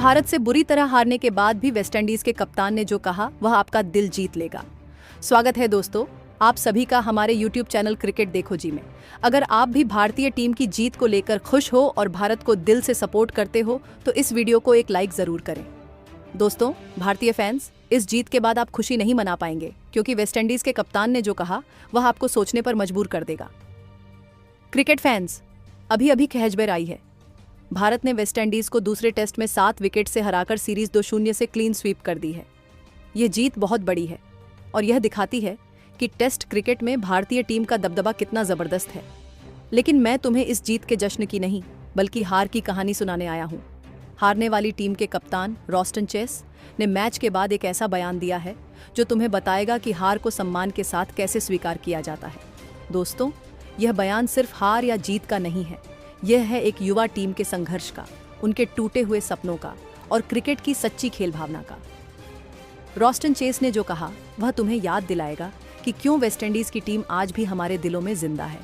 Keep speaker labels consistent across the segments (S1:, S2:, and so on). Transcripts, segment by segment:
S1: भारत से बुरी तरह हारने के बाद भी वेस्टइंडीज के कप्तान ने जो कहा वह आपका दिल जीत लेगा। स्वागत है दोस्तों, आप सभी का हमारे YouTube चैनल क्रिकेट देखो जी में। अगर आप भी भारतीय टीम की जीत को लेकर खुश हो और भारत को दिल से सपोर्ट करते हो तो इस वीडियो को एक लाइक जरूर करें। दोस्तों, भारतीय फैंस, इस जीत के बाद आप खुशी नहीं मना पाएंगे क्योंकि वेस्टइंडीज के कप्तान ने जो कहा वह आपको सोचने पर मजबूर कर देगा। क्रिकेट फैंस, अभी खैजबर आई है। भारत ने वेस्टइंडीज को दूसरे टेस्ट में 7 विकेट से हराकर सीरीज 2-0 से क्लीन स्वीप कर दी है। ये जीत बहुत बड़ी है और यह दिखाती है कि टेस्ट क्रिकेट में भारतीय टीम का दबदबा कितना जबरदस्त है। लेकिन मैं तुम्हें इस जीत के जश्न की नहीं बल्कि हार की कहानी सुनाने आया हूँ। हारने वाली टीम के कप्तान रॉस्टन चेस ने मैच के बाद एक ऐसा बयान दिया है जो तुम्हें बताएगा कि हार को सम्मान के साथ कैसे स्वीकार किया जाता है। दोस्तों, यह बयान सिर्फ हार या जीत का नहीं है, यह है एक युवा टीम के संघर्ष का, उनके टूटे हुए सपनों का और क्रिकेट की सच्ची खेल भावना का। रॉस्टन चेस ने जो कहा वह तुम्हें याद दिलाएगा कि क्यों वेस्टइंडीज की टीम आज भी हमारे दिलों में जिंदा है।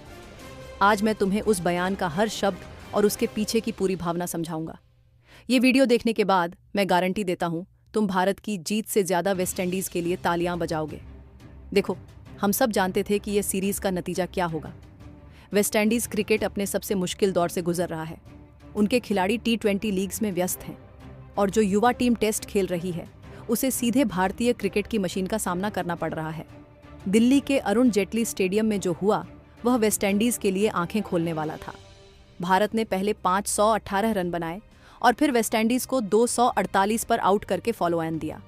S1: आज मैं तुम्हें उस बयान का हर शब्द और उसके पीछे की पूरी भावना समझाऊंगा। ये वीडियो देखने के बाद मैं गारंटी देता हूं तुम भारत की जीत से ज्यादा वेस्टइंडीज के लिए तालियां बजाओगे। देखो, हम सब जानते थे कि यह सीरीज का नतीजा क्या होगा। वेस्टइंडीज क्रिकेट अपने सबसे मुश्किल दौर से गुजर रहा है। उनके खिलाड़ी T20 लीग्स में व्यस्त हैं और जो युवा टीम टेस्ट खेल रही है उसे सीधे भारतीय क्रिकेट की मशीन का सामना करना पड़ रहा है। दिल्ली के अरुण जेटली स्टेडियम में जो हुआ वह वेस्टइंडीज के लिए आंखें खोलने वाला था। भारत ने पहले 518 रन बनाए और फिर वेस्टइंडीज को 248 पर आउट करके फॉलो ऑन दिया।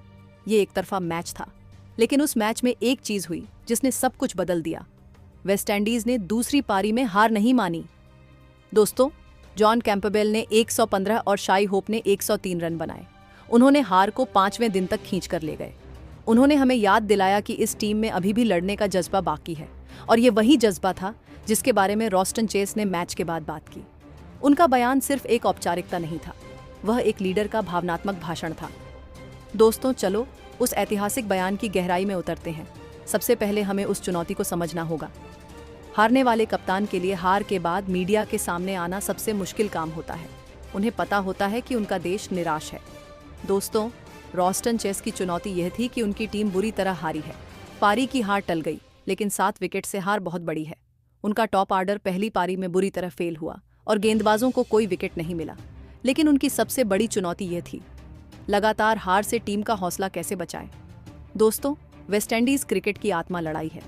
S1: ये एक तरफा मैच था, लेकिन उस मैच में एक चीज हुई जिसने सब कुछ बदल दिया। वेस्टइंडीज ने दूसरी पारी में हार नहीं मानी। दोस्तों, जॉन कैंपबेल ने 115 और शाई होप ने 103 रन बनाए। उन्होंने हार को 5वें दिन तक खींच कर ले गए। उन्होंने हमें याद दिलाया कि इस टीम में अभी भी लड़ने का जज्बा बाकी है और ये वही जज्बा था जिसके बारे में रॉस्टन चेस ने मैच के बाद बात की। उनका बयान सिर्फ एक औपचारिकता नहीं था, वह एक लीडर का भावनात्मक भाषण था। दोस्तों, चलो उस ऐतिहासिक बयान की गहराई में उतरते हैं। सबसे पहले हमें उस चुनौती को समझना होगा। हारने वाले कप्तान के लिए हार के बाद मीडिया के सामने आना सबसे मुश्किल काम होता है। उन्हें पता होता है कि उनका देश निराश है। दोस्तों, रॉस्टन चेस की चुनौती यह थी कि उनकी टीम बुरी तरह हारी है। पारी की हार टल गई, लेकिन 7 विकेट से हार बहुत बड़ी है। उनका टॉप ऑर्डर पहली पारी में बुरी तरह फेल हुआ और गेंदबाजों को कोई विकेट नहीं मिला। लेकिन उनकी सबसे बड़ी चुनौती यह थी, लगातार हार से टीम का हौसला कैसे बचाए। दोस्तों, वेस्टइंडीज क्रिकेट की आत्मा लड़ाई है।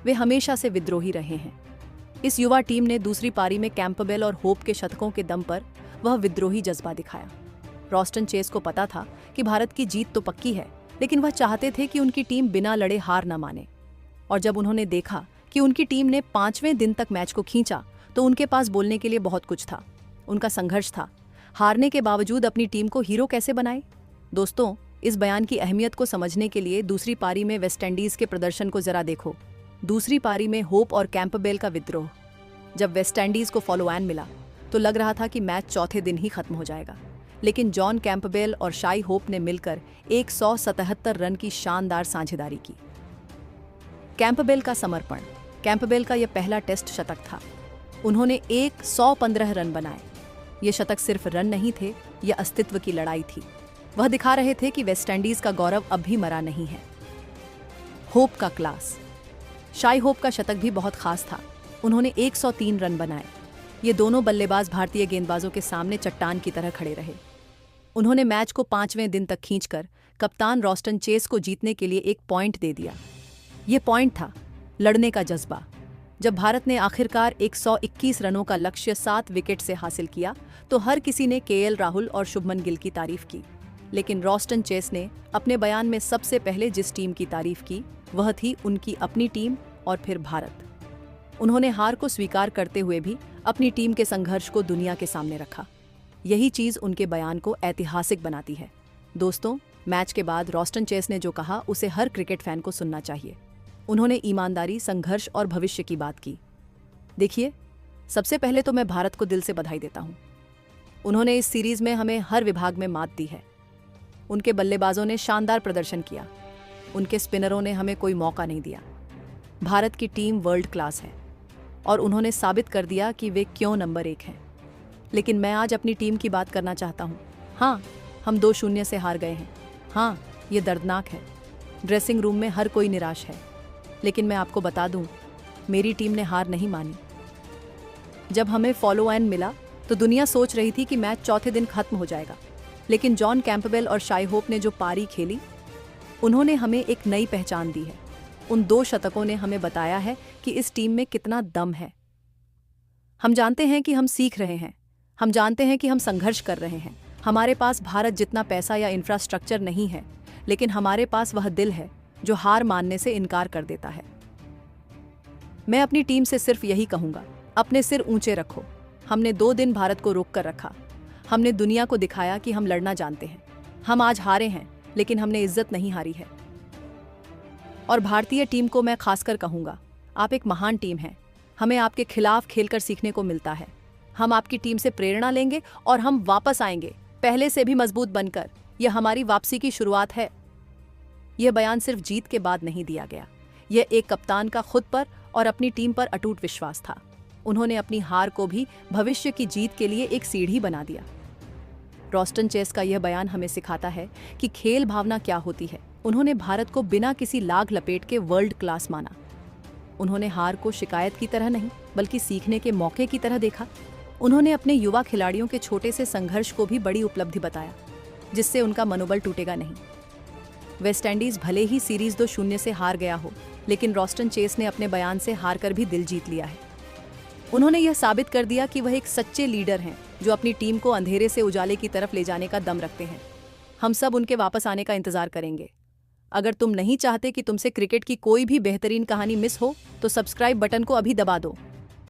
S1: वे हमेशा से विद्रोही रहे हैं। इस युवा टीम ने दूसरी पारी में कैंपबेल और होप के शतकों के दम पर वह विद्रोही जज्बा दिखाया। रॉस्टन चेस को पता था कि भारत की जीत तो पक्की है, लेकिन वह चाहते थे कि उनकी टीम बिना लड़े हार न माने। और जब उन्होंने देखा कि उनकी टीम ने 5वें दिन तक मैच को खींचा तो उनके पास बोलने के लिए बहुत कुछ था। उनका संघर्ष था, हारने के बावजूद अपनी टीम को हीरो कैसे बनाए। दोस्तों, इस बयान की अहमियत को समझने के लिए दूसरी पारी में वेस्टइंडीज के प्रदर्शन को जरा देखो। दूसरी पारी में होप और कैंपबेल का विद्रोह। जब वेस्टइंडीज को फॉलो ऑन मिला तो लग रहा था कि मैच चौथे दिन ही खत्म हो जाएगा, लेकिन जॉन कैंपबेल और शाई होप ने मिलकर 177 रन की शानदार साझेदारी की। कैंपबेल का समर्पण। कैंपबेल का यह पहला टेस्ट शतक था। उन्होंने 115 रन बनाए। ये शतक सिर्फ रन नहीं थे, यह अस्तित्व की लड़ाई थी। वह दिखा रहे थे कि वेस्टइंडीज का गौरव अब भी मरा नहीं है। होप का क्लास। शाई होप का शतक भी बहुत खास था। उन्होंने 103 रन बनाए। ये दोनों बल्लेबाज भारतीय गेंदबाजों के सामने चट्टान की तरह खड़े रहे। उन्होंने मैच को 5वें दिन तक खींचकर कप्तान रॉस्टन चेस को जीतने के लिए एक पॉइंट दे दिया। ये पॉइंट था लड़ने का जज्बा। जब भारत ने आखिरकार 121 रनों का लक्ष्य 7 विकेट से हासिल किया तो हर किसी ने KL राहुल और शुभमन गिल की तारीफ की। लेकिन रॉस्टन चेस ने अपने बयान में सबसे पहले जिस टीम की तारीफ की वह थी उनकी अपनी टीम और फिर भारत। उन्होंने हार को स्वीकार करते हुए भी अपनी टीम के संघर्ष को दुनिया के सामने रखा। यही चीज उनके बयान को ऐतिहासिक बनाती है। दोस्तों, मैच के बाद रॉस्टन चेस ने जो कहा उसे हर क्रिकेट फैन को सुनना चाहिए। उन्होंने ईमानदारी, संघर्ष और भविष्य की बात की। देखिए, सबसे पहले तो मैं भारत को दिल से बधाई देता हूँ। उन्होंने इस सीरीज में हमें हर विभाग में मात दी है। उनके बल्लेबाजों ने शानदार प्रदर्शन किया। उनके स्पिनरों ने हमें कोई मौका नहीं दिया। भारत की टीम वर्ल्ड क्लास है और उन्होंने साबित कर दिया कि वे क्यों नंबर 1 हैं। लेकिन मैं आज अपनी टीम की बात करना चाहता हूँ। हाँ, हम 2-0 से हार गए हैं। हाँ, ये दर्दनाक है। ड्रेसिंग रूम में हर कोई निराश है, लेकिन मैं आपको बता दूं, मेरी टीम ने हार नहीं मानी। जब हमें फॉलो एन मिला तो दुनिया सोच रही थी कि मैच चौथे दिन खत्म हो जाएगा, लेकिन जॉन कैंपबेल और शाई होप ने जो पारी खेली, उन्होंने हमें एक नई पहचान दी है। उन 2 शतकों ने हमें बताया है कि इस टीम में कितना दम है। हम जानते हैं कि हम सीख रहे हैं, हम जानते हैं कि हम संघर्ष कर रहे हैं। हमारे पास भारत जितना पैसा या इंफ्रास्ट्रक्चर नहीं है, लेकिन हमारे पास वह दिल है जो हार मानने से इनकार कर देता है। मैं अपनी टीम से सिर्फ यही कहूंगा, अपने सिर ऊंचे रखो। हमने 2 दिन भारत को रोक कर रखा। हमने दुनिया को दिखाया कि हम लड़ना जानते हैं। हम आज हारे हैं, लेकिन हमने इज्जत नहीं हारी है। और भारतीय टीम को मैं खासकर कहूंगा, आप एक महान टीम हैं। हमें आपके खिलाफ खेलकर सीखने को मिलता है। हम आपकी टीम से प्रेरणा लेंगे और हम वापस आएंगे, पहले से भी मजबूत बनकर। यह हमारी वापसी की शुरुआत है। यह बयान सिर्फ जीत के बाद नहीं दिया गया। यह एक कप्तान का खुद पर और अपनी टीम पर अटूट विश्वास था। उन्होंने अपनी हार को भी भविष्य की जीत के लिए एक सीढ़ी बना दिया। रोस्टन चेस का यह बयान हमें सिखाता है कि खेल भावना क्या होती है। उन्होंने भारत को बिना किसी लाग लपेट के वर्ल्ड क्लास माना। उन्होंने हार को शिकायत की तरह नहीं, बल्कि सीखने के मौके की तरह देखा। उन्होंने अपने युवा खिलाड़ियों के छोटे से संघर्ष को भी बड़ी उपलब्धि बताया, जिससे उनका मनोबल टूटेगा नहीं। वेस्टइंडीज भले ही सीरीज 2-0 से हार गया हो, लेकिन रोस्टन चेस ने अपने बयान से हारकर भी दिल जीत लिया है। उन्होंने यह साबित कर दिया कि वह एक सच्चे लीडर हैं, जो अपनी टीम को अंधेरे से उजाले की तरफ ले जाने का दम रखते हैं। हम सब उनके वापस आने का इंतजार करेंगे। अगर तुम नहीं चाहते कि तुमसे क्रिकेट की कोई भी बेहतरीन कहानी मिस हो, तो सब्सक्राइब बटन को अभी दबा दो।